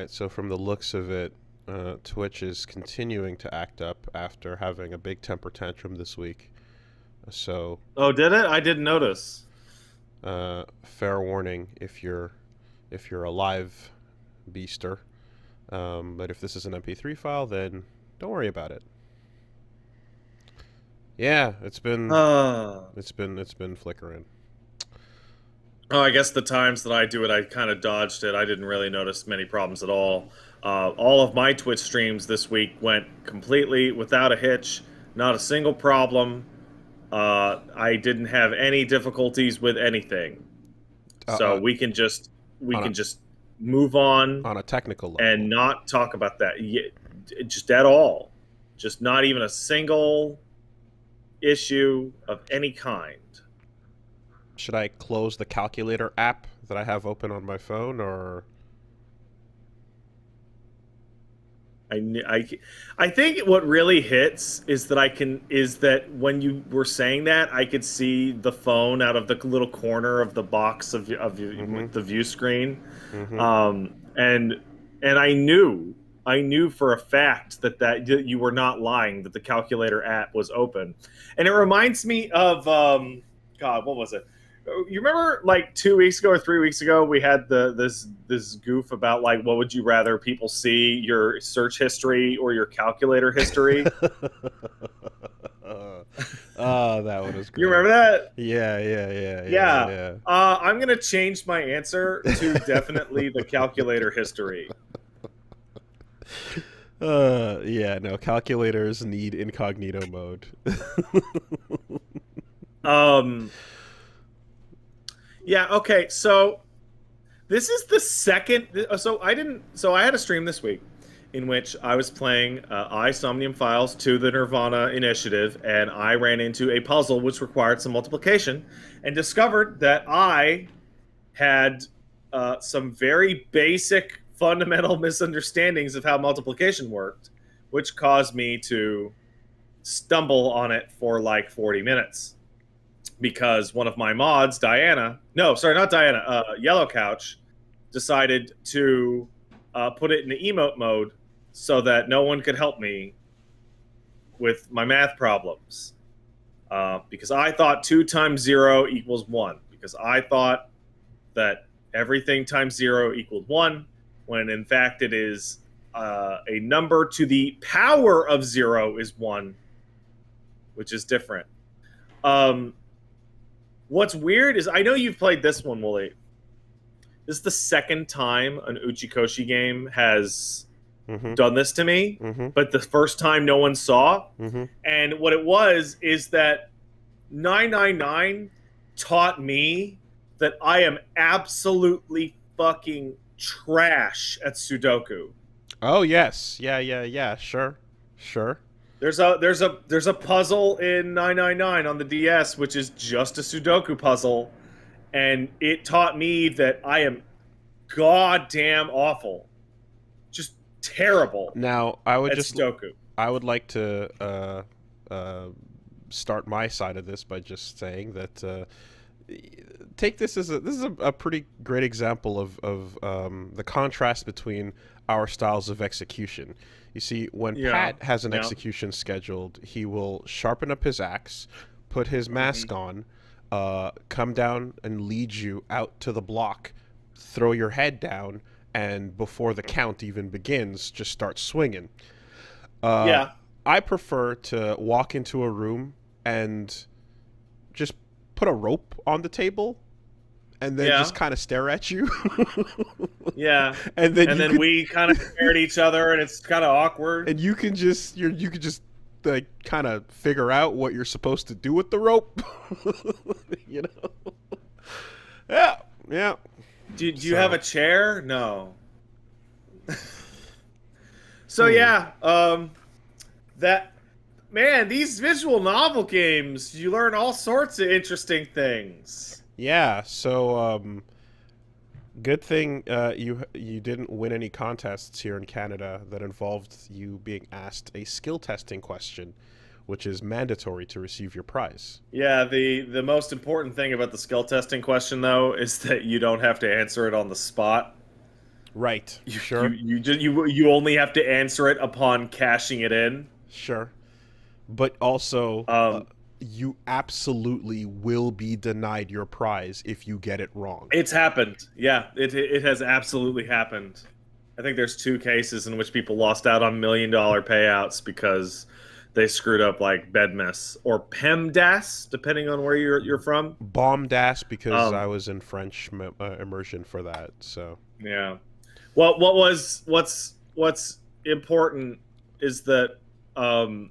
right, so from the looks of it, Twitch is continuing to act up after having a big temper tantrum this week. So, Oh, did it? I didn't notice. fair warning if you're a live beaster. But if this is an MP3 file, then don't worry about it. Yeah, Oh, it's been flickering. I guess the times that I do it, I kind of dodged it. I didn't really notice many problems at all. All of my Twitch streams this week went completely without a hitch, not a single problem. I didn't have any difficulties with anything, Uh, so uh, we on a can just move on on a technical and level, not talk about that just at all. Just not even a single issue of any kind. should I close the calculator app that I have open on my phone, or I, I think what really hits is that when you were saying that, I could see the phone out of the little corner of the box of mm-hmm, the view screen, mm-hmm. and I knew for a fact that you were not lying, that the calculator app was open. And it reminds me of God, what was it? You remember like 2 weeks ago or 3 weeks ago we had this goof about like, what would you rather people see, your search history or your calculator history? That one was You great. remember that? Yeah, yeah, yeah, yeah, Yeah. yeah. I'm gonna change my answer to definitely the calculator history. Yeah, no, calculators need incognito mode. um yeah, okay, so this is the second. So I had a stream this week in which I was playing I Somnium Files to the Nirvana Initiative, and I ran into a puzzle which required some multiplication, and discovered that I had some very basic, fundamental misunderstandings of how multiplication worked, which caused me to stumble on it for like 40 minutes because one of my mods, Diana, no, sorry, not Diana, Yellow Couch, decided to put it in the emote mode so that no one could help me with my math problems. Because I thought 2 times 0 equals 1. Because I thought that everything times 0 equaled 1, when in fact it is a number to the power of 0 is 1, which is different. What's weird is, I know you've played this one, Wooly. This is the second time an Uchikoshi game has Mm-hmm. done this to me, Mm-hmm. but the first time no one saw. Mm-hmm. And what it was is that 999 taught me that I am absolutely fucking trash at Sudoku. Oh yes, yeah, yeah, yeah. Sure, sure. There's a puzzle in 999 on the DS which is just a Sudoku puzzle, and it taught me that I am goddamn awful, just terrible Now, at Sudoku. I would like to uh, start my side of this by just saying that take this as this is a pretty great example of the contrast between our styles of execution. You see, when Yeah, Pat has an yeah. execution scheduled, he will sharpen up his axe, put his mask Mm-hmm. on, come down and lead you out to the block, throw your head down, and before the count even begins, just start swinging. Uh, Yeah, I prefer to walk into a room and just put a rope on the table and then yeah, just kind of stare at you. yeah. And then And then we kind of stare at each other, and it's kind of awkward. you can just you can just like kind of figure out what you're supposed to do with the rope. you know. Yeah. Yeah. Do you have a So, chair? No. So hmm. yeah, that man, these visual novel games, you learn all sorts of interesting things. Yeah, so good thing you didn't win any contests here in Canada that involved you being asked a skill testing question, which is mandatory to receive your prize. Yeah, the most important thing about the skill testing question though is that you don't have to answer it on the spot. Right. You Sure. you just you only have to answer it upon cashing it in. Sure. But also, Um, you absolutely will be denied your prize if you get it wrong. it's happened. Yeah, it has absolutely happened. I think there's two cases in which people lost out on $1 million payouts because they screwed up like Bedmess or PEMDAS, depending on where you're from. Bombed ass because I Um, was in French immersion for that. So yeah. Well, what's important is that um,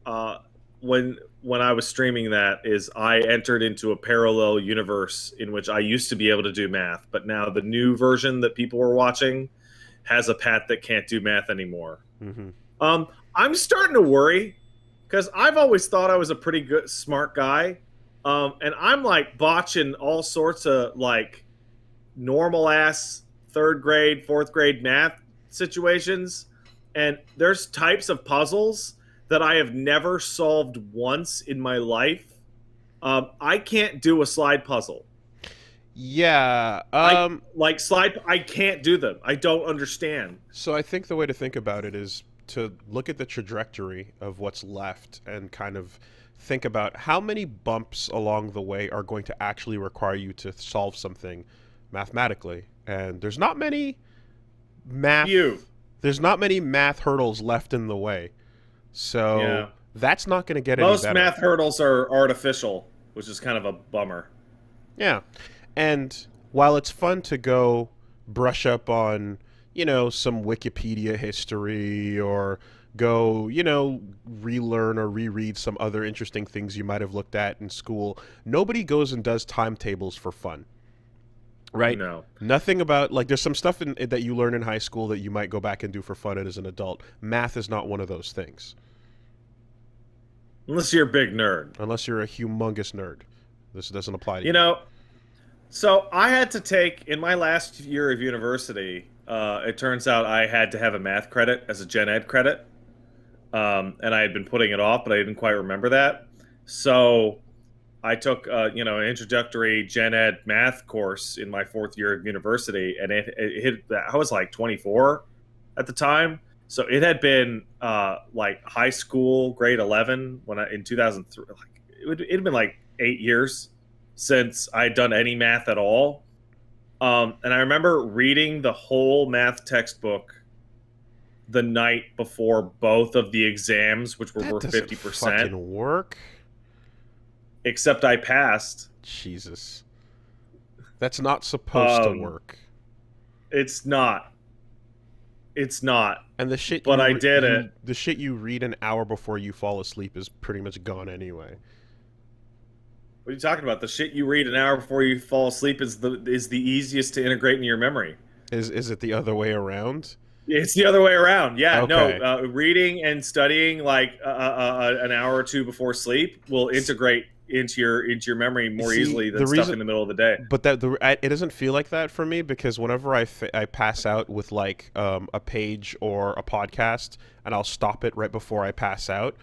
uh, when I was streaming that is I entered into a parallel universe in which I used to be able to do math, but now the new version that people were watching has a Pat that can't do math anymore. hmm Um, I'm starting to worry because I've always thought I was a pretty good, smart guy, and I'm like botching all sorts of like normal ass third grade, fourth grade math situations. And there's types of puzzles that I have never solved once in my life. I can't do a slide puzzle. yeah. I like slide. I can't do them. I don't understand. So I think the way to think about it is to look at the trajectory of what's left and kind of think about how many bumps along the way are going to actually require you to solve something mathematically. And Few. math there's not many math hurdles left in the way. So Yeah. that's not going to get any Most better. math hurdles are artificial, which is kind of a bummer. Yeah. And while it's fun to go brush up on, some Wikipedia history or go, relearn or reread some other interesting things you might have looked at in school, nobody goes and does timetables for fun, right? No. Nothing about, like, there's some stuff that you learn in high school that you might go back and do for fun as an adult. Math is not one of those things, Unless you're a big nerd. unless you're a humongous nerd. This doesn't apply to You you. know, so I had to take in my last year of university. It turns out I had to have a math credit as a gen ed credit, and I had been putting it off, but I didn't quite remember that. So I took an introductory gen ed math course in my fourth year of university, and it hit. I was like 24 at the time, so it had been like high school, grade 11 when I in 2003. Like it had been like 8 years since I had done any math at all. And I remember reading the whole math textbook the night before both of the exams, which were That worth doesn't 50%, fucking work. except I passed. Jesus. That's not supposed to Um, work. it's not. It's not. And the shit But you I did it. the shit you read an hour before you fall asleep is pretty much gone anyway. What are you talking about? The shit you read an hour before you fall asleep is the easiest to integrate in your memory. Is it the other way around? It's the other way around. Yeah, no. Okay. Reading and studying like an hour or two before sleep will integrate into your memory more See, easily the than stuff reason in the middle of the day. but it doesn't feel like that for me because whenever I pass out with like a page or a podcast and I'll stop it right before I pass out,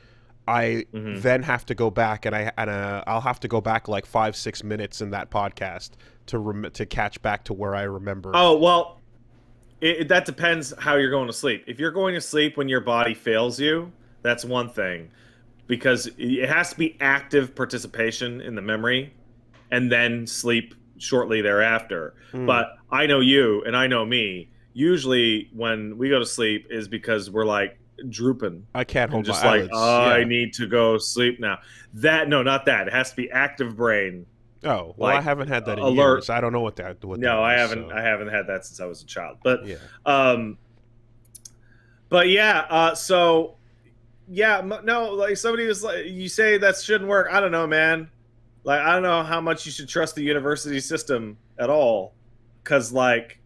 I Hmm. then have to go back and I'll have to go back like 5-6 minutes in that podcast to catch back to where I remember. Oh well, that depends how you're going to sleep. If you're going to sleep when your body fails you, that's one thing, because it has to be active participation in the memory, and then sleep shortly thereafter. Mm, But I know you and I know me. Usually, when we go to sleep, is because we're like drooping I can't and hold my just like, eyelids. oh, I Yeah. need to go sleep now. That no, not that. It has to be active brain, Oh, well, I like haven't had that in alert. years. I don't know what that No, I is. haven't. So, I haven't had that since I was a child. But, yeah. um, but yeah. So yeah, no, like somebody was like, you say that shouldn't work. I don't know, man. Like I don't know how much you should trust the university system at all, because like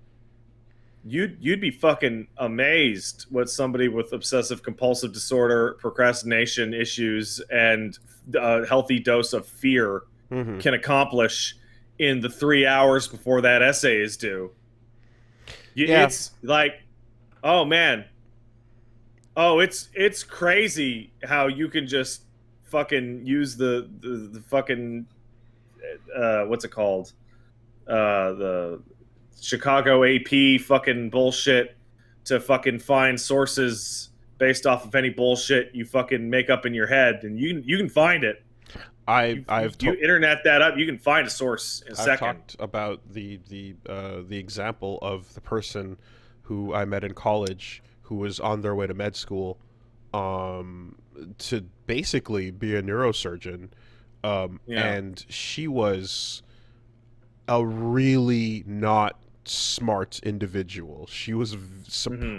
you'd be fucking amazed what somebody with obsessive compulsive disorder, procrastination issues, and a healthy dose of fear Mhm. can accomplish in the 3 hours before that essay is due. Yeah. It's like, oh man, oh it's crazy how you can just fucking use the fucking what's it called, the Chicago AP fucking bullshit to fucking find sources based off of any bullshit you fucking make up in your head, and you can find it. You internet that up, you can find a source in a I've second. talked about the example of the person who I met in college who was on their way to med school, um, to basically be a neurosurgeon, Yeah. and she was a really not smart individual. She was Mm-hmm.